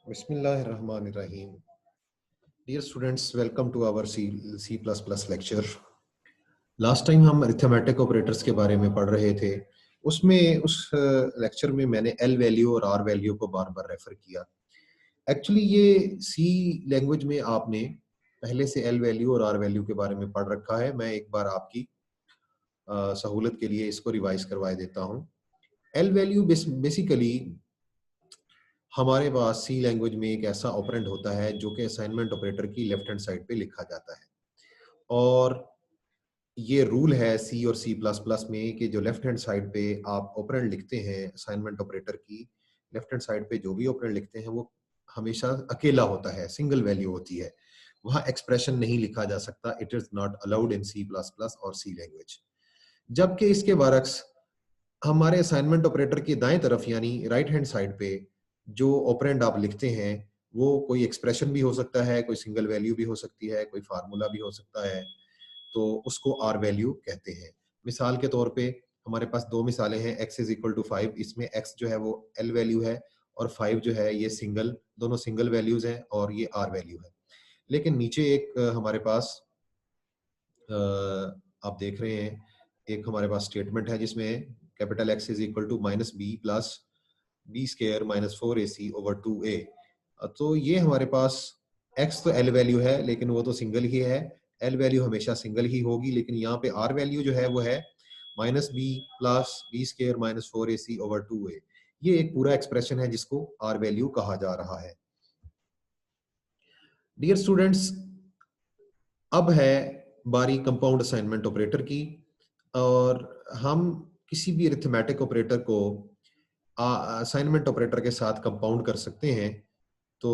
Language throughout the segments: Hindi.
Bismillahirrahmanirrahim. Dear students, welcome to our C++ lecture. Last time हम अरिथमेटिक ऑपरेटर्स के बारे में पढ़ रहे थे। उसमें उस लेक्चर में मैंने एल वैल्यू और आर वैल्यू को बार बार रेफर किया। एक्चुअली ये सी लैंग्वेज में आपने पहले से एल वैल्यू और आर वैल्यू के बारे में पढ़ रखा है। मैं एक बार आपकी सहूलत के लिए इसको रिवाइज करवा देता हूँ। एल वैल्यू बेसिकली हमारे पास सी लैंग्वेज में एक ऐसा ऑपरेंड होता है जो कि असाइनमेंट ऑपरेटर की लेफ्ट हैंड साइड पे लिखा जाता है। और ये रूल है सी और सी प्लस प्लस में कि जो लेफ्ट हैंड साइड पे आप ऑपरेंड लिखते हैं असाइनमेंट ऑपरेटर की लेफ्ट हैंड साइड पे जो भी ऑपरेंड लिखते हैं वो हमेशा अकेला होता है, सिंगल वैल्यू होती है। वहाँ एक्सप्रेशन नहीं लिखा जा सकता। It is not allowed in C plus plus और सी लैंग्वेज। जबकि इसके बरक्स हमारे असाइनमेंट ऑपरेटर की दाएं तरफ यानी राइट हैंड साइड पे जो ऑपरेंड आप लिखते हैं वो कोई एक्सप्रेशन भी हो सकता है, कोई सिंगल वैल्यू भी हो सकती है, कोई फार्मूला भी हो सकता है, तो उसको आर वैल्यू कहते हैं। मिसाल के तौर पे हमारे पास दो मिसालें हैं, x इज इक्वल टू 5। इसमें x जो है वो एल वैल्यू है और 5 जो है ये दोनों सिंगल वैल्यूज हैं और ये आर वैल्यू है। लेकिन नीचे एक हमारे पास आप देख रहे हैं एक हमारे पास स्टेटमेंट है जिसमें capital X is equal to minus b plus b square minus 4ac over 2a। तो ये हमारे पास x तो एल वैल्यू है लेकिन वो तो सिंगल ही है। एल वैल्यू हमेशा सिंगल ही होगी, लेकिन यहाँ पे आर वैल्यू जो है वो है minus b plus b square minus 4ac over 2a। ये एक पूरा एक्सप्रेशन है जिसको आर वैल्यू कहा जा रहा है। डियर स्टूडेंट्स, अब है बारी कंपाउंड असाइनमेंट ऑपरेटर की। और हम किसी भी अरिथमेटिक ऑपरेटर को असाइनमेंट ऑपरेटर के साथ कंपाउंड कर सकते हैं। तो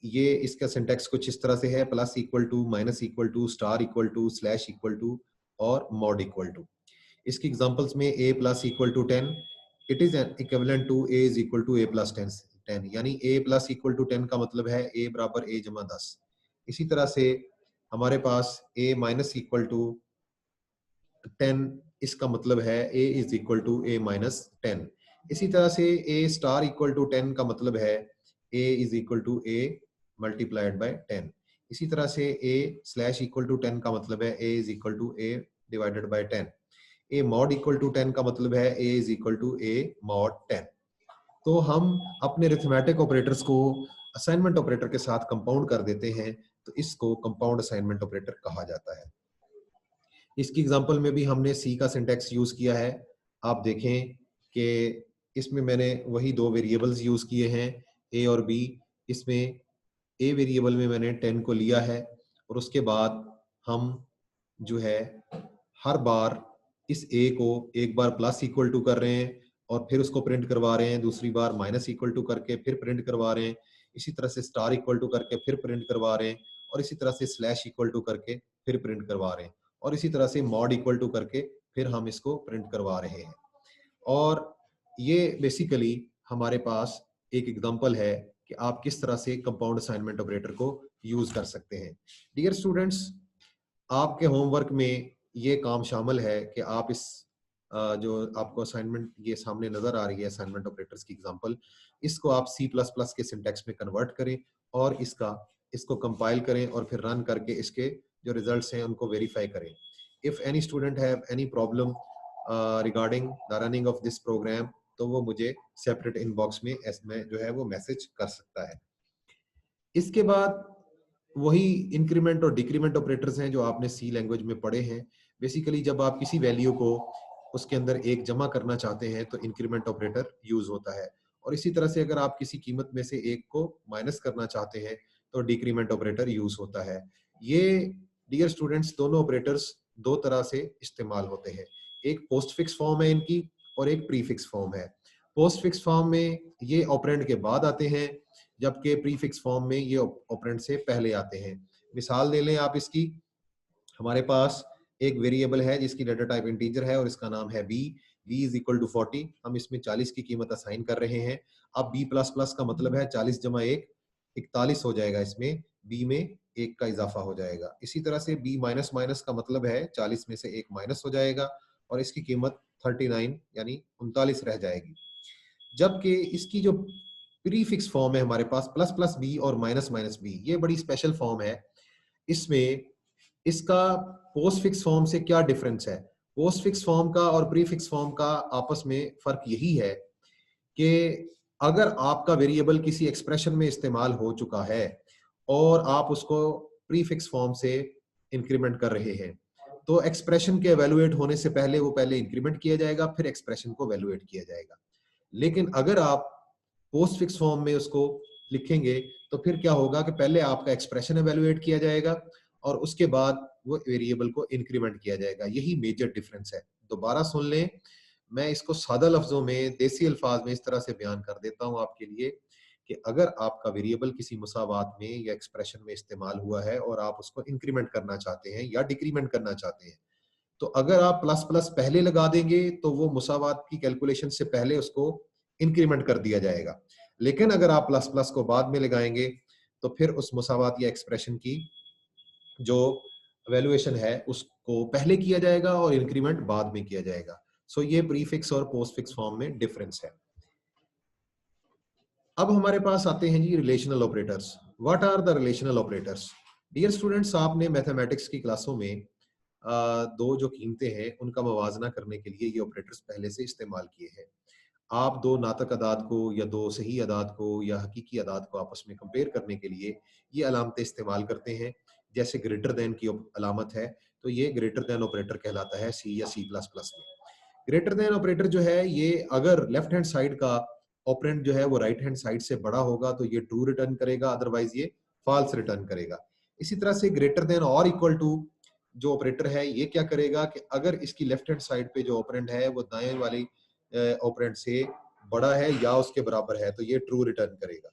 ये इसका सिंटैक्स कुछ इस तरह से है, plus equal to, minus equal to, star equal to, slash equal to और मॉड इक्वल टू। इसकी एग्जांपल्स में a plus equal to 10, it is equivalent to a is equal to a plus 10, यानी a प्लस इक्वल टू 10 का मतलब है a बराबर a जमा 10। इसी तरह से हमारे पास a माइनस इक्वल टू 10, इसका मतलब है a is equal to a minus 10। इसी तरह से a स्टार इक्वल टू 10 का मतलब है a is equal to a multiplied by 10। इसी तरह से a स्लैश इक्वल टू 10 का मतलब है a is equal to a divided by 10। a mod equal to 10 का मतलब है a is equal to a mod 10। तो हम अपने अरिथमेटिक ऑपरेटर्स को असाइनमेंट ऑपरेटर के साथ कंपाउंड कर देते हैं, तो इसको कंपाउंड असाइनमेंट ऑपरेटर कहा जाता है। इसकी एग्जांपल में भी हमने सी का सिंटैक्स यूज किया है। आप देखें कि इसमें मैंने वही दो वेरिएबल्स यूज किए हैं, ए और बी। इसमें ए वेरिएबल में मैंने 10 को लिया है और उसके बाद हम जो है हर बार इस ए को एक बार प्लस इक्वल टू कर रहे हैं और फिर उसको प्रिंट करवा रहे हैं, दूसरी बार माइनस इक्वल टू करके फिर प्रिंट करवा रहे हैं, इसी तरह से स्टार इक्वल टू करके फिर प्रिंट करवा रहे हैं, और इसी तरह से स्लैश इक्वल टू करके फिर प्रिंट करवा रहे हैं, और इसी तरह से मॉड इक्वल टू करके फिर हम इसको प्रिंट करवा रहे हैं। और ये बेसिकली हमारे पास एक एग्जांपल है कि आप किस तरह से कंपाउंड असाइनमेंट ऑपरेटर को यूज कर सकते हैं। डियर स्टूडेंट्स, आपके होमवर्क में ये काम शामिल है कि आप इस जो आपको असाइनमेंट ये सामने नजर आ रही है असाइनमेंट ऑपरेटर्स की एग्जांपल, इसको आप C++ के सिंटैक्स में कन्वर्ट करें और इसको कंपाइल करें और फिर रन करके इसके जो रिजल्ट्स हैं उनको वेरीफाई करें। If any student have any problem regarding the running of this program, तो वो मुझे सेपरेट इनबॉक्स में जो है वो मैसेज कर सकता है। इसके बाद वही इंक्रीमेंट और डिक्रीमेंट ऑपरेटर्स हैं जो आपने सी लैंग्वेज में पढ़े हैं। बेसिकली जब आप किसी वैल्यू को उसके अंदर एक जमा करना चाहते हैं तो इंक्रीमेंट ऑपरेटर यूज होता है, और इसी तरह से अगर आप किसी कीमत में से एक को माइनस करना चाहते हैं तो डिक्रीमेंट ऑपरेटर यूज होता है। ये डियर स्टूडेंट्स दोनों ऑपरेटर्स दो तरह से इस्तेमाल होते हैं। एक पोस्ट फिक्स फॉर्म है इनकी और एक प्री फिक्स फॉर्म है। पोस्ट फिक्स फॉर्म में ये ऑपरेंड के बाद आते हैं, जबकि प्रीफिक्स फॉर्म में ये ऑपरेंड से पहले आते हैं। मिसाल ले लें आप इसकी, हमारे पास एक वेरिएबल है जिसकी डाटा टाइप इंटीजर है और इसका नाम है b इज इक्वल टू 40। हम इसमें 40 की कीमत असाइन कर रहे हैं। अब b प्लस प्लस का मतलब है 40 जमा 1 41 हो जाएगा, इसमें b में 1 का इजाफा हो जाएगा। इसी तरह से b माइनस माइनस का मतलब है 40 में से 1 माइनस हो जाएगा और इसकी कीमत 39 यानी 39 रह जाएगी। जबकि इसकी जो प्रीफिक्स फॉर्म है हमारे पास प्लस प्लस बी और माइनस माइनस बी, ये बड़ी स्पेशल फॉर्म है। इसमें इसका पोस्ट फिक्स फॉर्म से क्या डिफरेंस है? पोस्ट फिक्स फॉर्म का और प्रीफिक्स फॉर्म का आपस में फर्क यही है कि अगर आपका वेरिएबल किसी एक्सप्रेशन में इस्तेमाल हो चुका है और आप उसको प्रीफिक्स फॉर्म से इंक्रीमेंट कर रहे हैं, तो एक्सप्रेशन के एवेलुएट होने से पहले वो पहले इंक्रीमेंट किया जाएगा, फिर एक्सप्रेशन को एवेलुएट किया जाएगा। लेकिन अगर आप पोस्ट फिक्स फॉर्म में उसको लिखेंगे तो फिर क्या होगा कि पहले आपका एक्सप्रेशन एवेलुएट किया जाएगा और उसके बाद वो वेरिएबल को इंक्रीमेंट किया जाएगा। यही मेजर डिफरेंस है। दोबारा सुन लें, मैं इसको सादा लफ्जों में, देसी अल्फाज में इस तरह से बयान कर देता हूं आपके लिए कि अगर आपका वेरिएबल किसी मुसावात में या एक्सप्रेशन में इस्तेमाल हुआ है और आप उसको इंक्रीमेंट करना चाहते हैं या डिक्रीमेंट करना चाहते हैं, तो अगर आप प्लस प्लस पहले लगा देंगे तो वो मुसावात की कैलकुलेशन से पहले उसको इंक्रीमेंट कर दिया जाएगा। लेकिन अगर आप प्लस प्लस को बाद में लगाएंगे तो फिर उस मुसावात या एक्सप्रेशन की जो वैल्यूएशन है उसको पहले किया जाएगा और इंक्रीमेंट बाद में किया जाएगा। सो ये प्रीफिक्स और पोस्टफिक्स फॉर्म में डिफरेंस है। अब हमारे पास आते हैं जी relational operators. What are the relational operators? Dear students, आपने मैथमेटिक्स की क्लासों में दो जो कीमतें हैं उनका मवाजना करने के लिए ये ऑपरेटर्स पहले से इस्तेमाल किए हैं। आप दो नातक अदाद को या दो सही अदाद को या हकीकी अदाद को आपस में कंपेयर करने के लिए ये अलामतें इस्तेमाल करते हैं। जैसे ग्रेटर देन की अलामत है तो ये ग्रेटर देन ऑपरेटर कहलाता है सी या सी प्लस प्लस में। ग्रेटर देन ऑपरेटर जो है ये अगर लेफ्ट हैंड साइड का ऑपरेंड जो है वो राइट हैंड साइड से बड़ा होगा तो ये ट्रू रिटर्न करेगा, अदरवाइज ये फॉल्स रिटर्न करेगा। इसी तरह से ग्रेटर देन और इक्वल टू जो ऑपरेटर है ये क्या करेगा कि अगर इसकी लेफ्ट हैंड साइड पे जो ऑपरेंड है वो दाएं वाली ऑपरेंड से बड़ा है या उसके बराबर है तो ये ट्रू रिटर्न करेगा,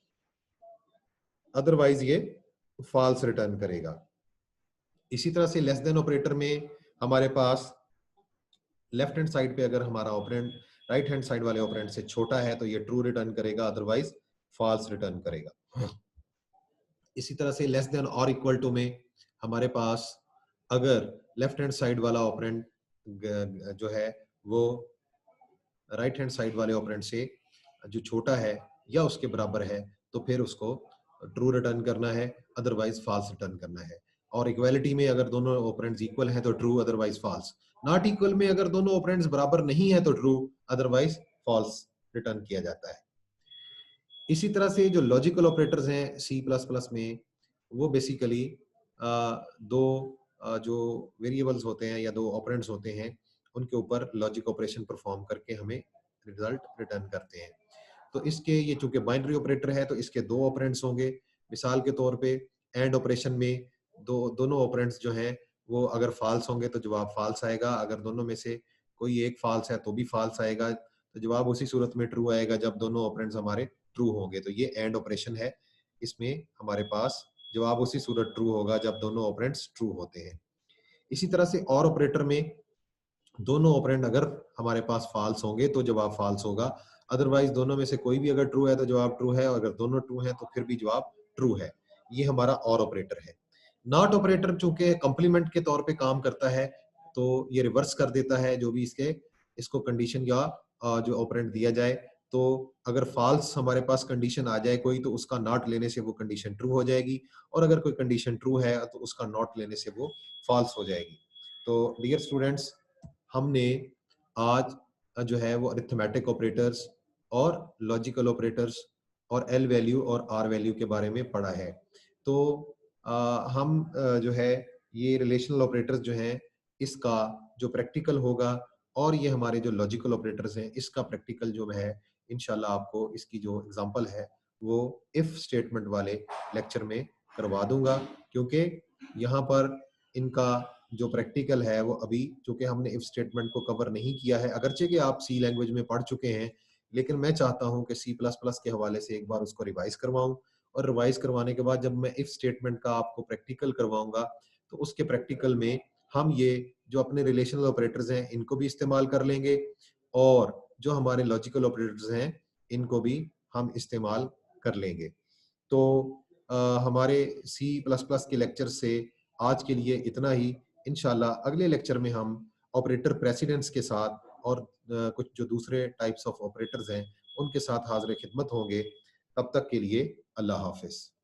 अदरवाइज ये फॉल्स रिटर्न करेगा। इसी तरह से लेस देन ऑपरेटर में हमारे पास लेफ्ट हैंड साइड पे अगर हमारा ऑपरेंड राइट हैंड साइड वाले ऑपरेंड से छोटा है तो ये ट्रू रिटर्न करेगा, अदरवाइज फॉल्स रिटर्न करेगा। इसी तरह से लेस देन और इक्वल टू में हमारे पास अगर लेफ्ट हैंड साइड वाला ऑपरेंड जो है वो राइट हैंड साइड वाले ऑपरेंड से जो छोटा है या उसके बराबर है तो फिर उसको ट्रू रिटर्न करना है, अदरवाइज फॉल्स रिटर्न करना है। और इक्वालिटी में अगर दोनों ऑपरेंड्स इक्वल हैं तो true, otherwise false. Not equal में अगर दोनों ऑपरेंड्स बराबर नहीं है तो ट्रू, अदरवाइज फॉल्स रिटर्न किया जाता है। इसी तरह से जो लॉजिकल ऑपरेटर्स हैं सी प्लस प्लस में वो बेसिकली दो जो वेरिएबल्स होते हैं या दो ऑपरेंड्स होते हैं उनके ऊपर लॉजिक ऑपरेशन परफॉर्म करके हमें रिजल्ट रिटर्न करते हैं। तो इसके ये चूंकि बाइनरी ऑपरेटर है तो इसके दो ऑपरेंड्स होंगे। मिसाल के तौर पे एंड ऑपरेशन में दोनों ऑपरेंड्स जो हैं वो अगर फॉल्स होंगे तो जवाब फॉल्स आएगा, अगर दोनों में से कोई एक फॉल्स है तो भी फॉल्स आएगा। तो जवाब उसी सूरत में ट्रू आएगा जब दोनों ऑपरेंड्स हमारे ट्रू होंगे। तो ये एंड ऑपरेशन है, इसमें हमारे पास जवाब उसी सूरत ट्रू होगा जब दोनों ऑपरेंड्स ट्रू होते हैं। इसी तरह से और ऑपरेटर में दोनों ऑपरेंड अगर हमारे पास फॉल्स होंगे तो जवाब फॉल्स होगा, अदरवाइज दोनों में से कोई भी अगर ट्रू है तो जवाब ट्रू है, और अगर दोनों ट्रू हैं तो फिर भी जवाब ट्रू है। ये हमारा और ऑपरेटर है। नॉट ऑपरेटर चूंकि कंप्लीमेंट के तौर पे काम करता है तो ये रिवर्स कर देता है जो भी इसको कंडीशन या जो ऑपरेंड दिया जाए। तो अगर फॉल्स हमारे पास कंडीशन आ जाए कोई तो उसका नॉट लेने से वो कंडीशन ट्रू हो जाएगी, और अगर कोई कंडीशन ट्रू है तो उसका नॉट लेने से वो फॉल्स हो जाएगी। तो डियर स्टूडेंट्स, हमने आज जो है वो अरिथमेटिक ऑपरेटर्स और लॉजिकल ऑपरेटर्स और एल वैल्यू और आर वैल्यू के बारे में पढ़ा है। तो हम जो है ये रिलेशनल ऑपरेटर्स जो हैं इसका जो प्रैक्टिकल होगा और ये हमारे जो लॉजिकल ऑपरेटर्स हैं इसका प्रैक्टिकल जो है इंशाल्लाह आपको इसकी जो एग्जांपल है वो इफ स्टेटमेंट वाले लेक्चर में करवा दूंगा, क्योंकि यहाँ पर इनका जो प्रैक्टिकल है वो अभी चूंकि हमने इफ स्टेटमेंट को कवर नहीं किया है, अगरचे कि आप सी लैंग्वेज में पढ़ चुके हैं, लेकिन मैं चाहता हूं कि सी प्लस प्लस के हवाले से एक बार उसको रिवाइज करवाऊं। और रिवाइज करवाने के बाद जब मैं इफ स्टेटमेंट का आपको प्रैक्टिकल करवाऊंगा तो उसके प्रैक्टिकल में हम ये जो अपने रिलेशनल ऑपरेटर्स हैं इनको भी इस्तेमाल कर लेंगे, और जो हमारे लॉजिकल ऑपरेटर्स हैं इनको भी हम इस्तेमाल कर लेंगे। तो हमारे सी प्लस प्लस के लेक्चर से आज के लिए इतना ही। इंशाल्लाह अगले लेक्चर में हम ऑपरेटर प्रेसिडेंस के साथ और कुछ जो दूसरे टाइप्स ऑफ ऑपरेटर्स हैं उनके साथ हाजिर खिदमत होंगे। तब तक के लिए अल्लाह हाफिज।